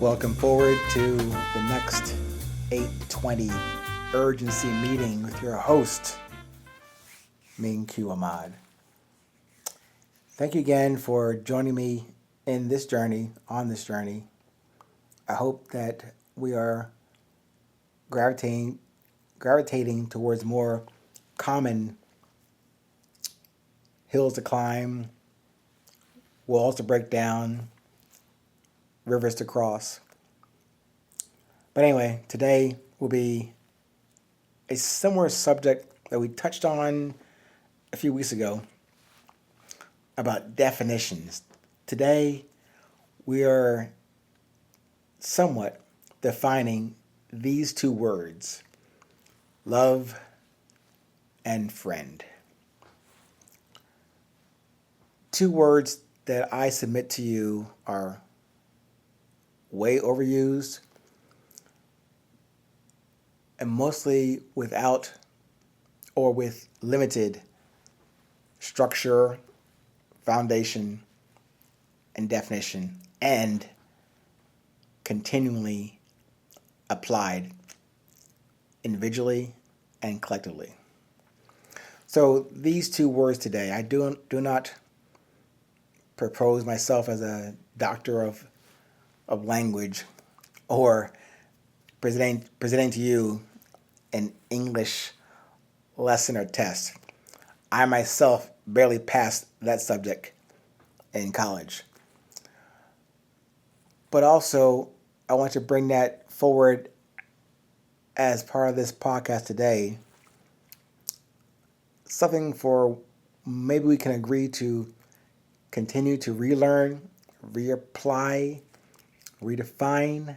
Welcome forward to the next 8:20 urgency meeting with your host, Ming Ahmad. Thank you again for joining me in this journey, on this journey. I hope that we are gravitating towards more common hills to climb, walls to break down, rivers to cross. But anyway, today will be a similar subject that we touched on a few weeks ago about definitions. Today, we are somewhat defining these two words, love and friend. Two words that I submit to you are way overused and mostly without or with limited structure, foundation, and definition, and continually applied individually and collectively. So these two words today, I do not propose myself as a doctor of language or presenting to you an English lesson or test. I myself barely passed that subject in college. But also, I want to bring that forward as part of this podcast today. Something for maybe we can agree to continue to relearn, reapply, redefine,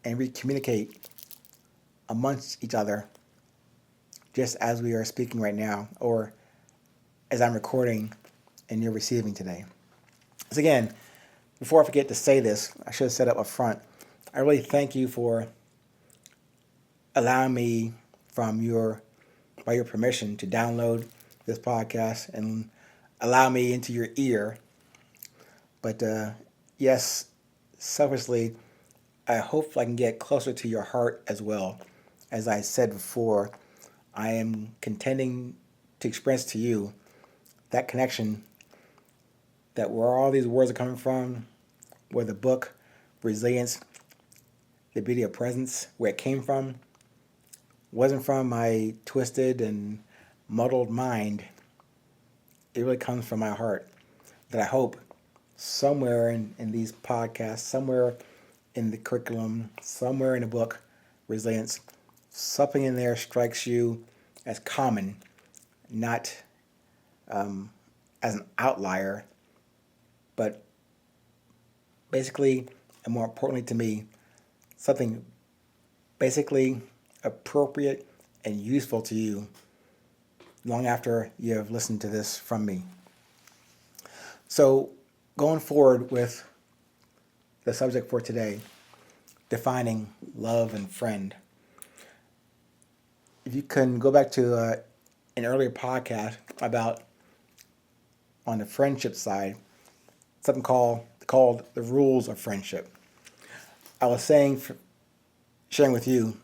and recommunicate amongst each other, just as we are speaking right now, or as I'm recording and you're receiving today. So again, before I forget to say this, I should have said up front, I really thank you for allowing me by your permission to download this podcast and allow me into your ear. But yes, selfishly, I hope I can get closer to your heart as well. As I said before, I am contending to express to you that connection, that where all these words are coming from, where the book, Resilience, the Beauty of Presence, where it came from, wasn't from my twisted and muddled mind. It really comes from my heart, that I hope somewhere in these podcasts, somewhere in the curriculum, somewhere in the book, Resilience, something in there strikes you as common, not as an outlier, but basically, and more importantly to me, something basically appropriate and useful to you long after you have listened to this from me. So going forward with the subject for today, defining love and friend. If you can go back to an earlier podcast about, on the friendship side, something called the rules of friendship. I was sharing with you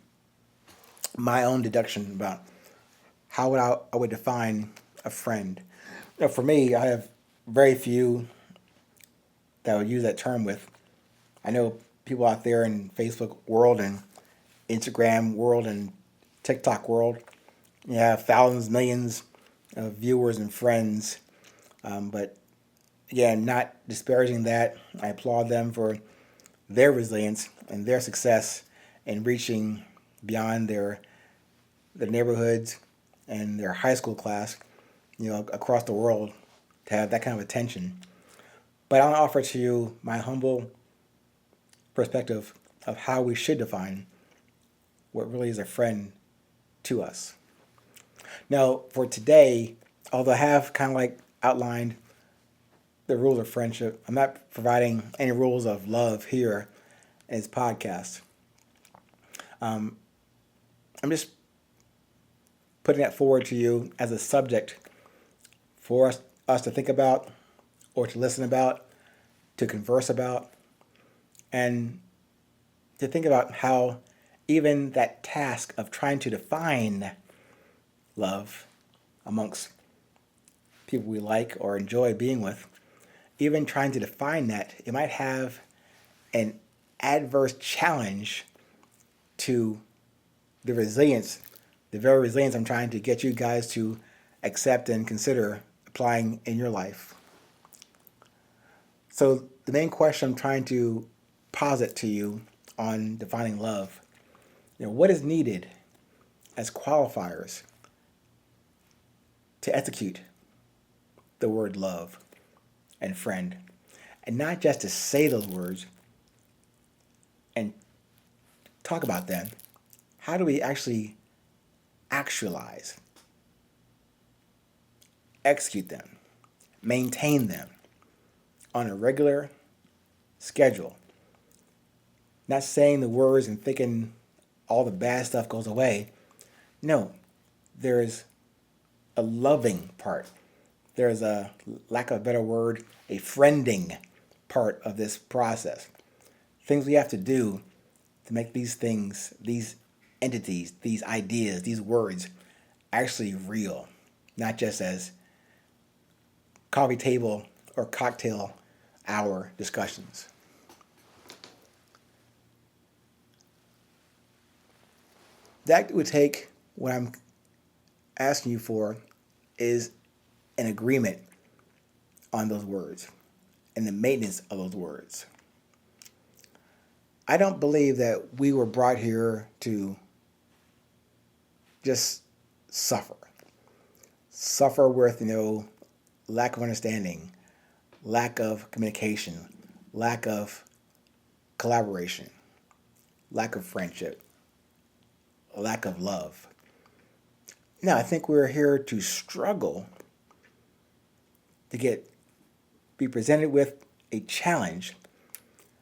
my own deduction about how I would define a friend. For me, I have very few that I would use that term with. I know people out there in Facebook world and Instagram world and TikTok world, you have thousands, millions of viewers and friends. But again, not disparaging that. I applaud them for their resilience and their success in reaching beyond their neighborhoods and their high school class, across the world to have that kind of attention. But I'll offer to you my humble perspective of how we should define what really is a friend to us. Now, for today, although I have kind of like outlined the rules of friendship, I'm not providing any rules of love here in this podcast. I'm just putting that forward to you as a subject for us to think about or to listen about, to converse about, And to think about how even that task of trying to define love amongst people we like or enjoy being with, even trying to define that, it might have an adverse challenge to the resilience, the very resilience I'm trying to get you guys to accept and consider applying in your life. So the main question I'm trying to posit to you on defining love, what is needed as qualifiers to execute the word love and friend? And not just to say those words and talk about them. How do we actually actualize, execute them, maintain them on a regular schedule? Not saying the words and thinking all the bad stuff goes away. No, there's a loving part. There's a, lack of a better word, a friending part of this process. Things we have to do to make these things, these entities, these ideas, these words actually real, not just as coffee table or cocktail hour discussions. That would take, what I'm asking you for is an agreement on those words and the maintenance of those words. I don't believe that we were brought here to just suffer. Suffer with, lack of understanding, lack of communication, lack of collaboration, lack of friendship, lack of love. No, I think we're here to struggle to be presented with a challenge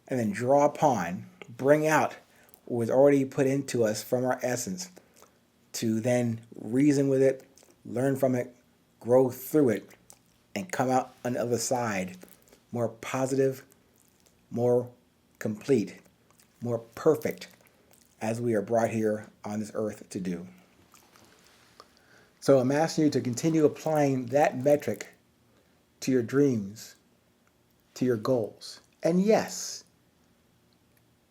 and then draw upon, bring out what was already put into us from our essence to then reason with it, learn from it, grow through it, and come out on the other side more positive, more complete, more perfect as we are brought here on this earth to do. So I'm asking you to continue applying that metric to your dreams, to your goals, and yes,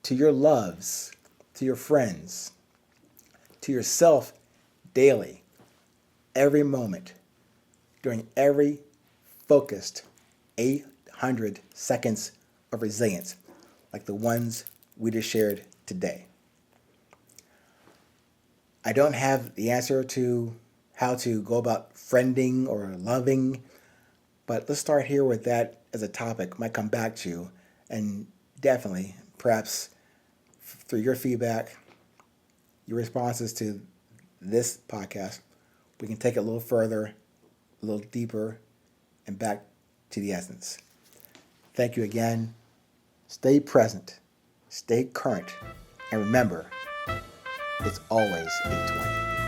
to your loves, to your friends, to yourself daily, every moment, during every focused 800 seconds of resilience, like the ones we just shared today. I don't have the answer to how to go about friending or loving, but let's start here with that as a topic. Might come back to, and definitely, perhaps through your feedback, your responses to this podcast, we can take it a little further, a little deeper, and back to the essence. Thank you again. Stay present, stay current, and remember, it's always 820.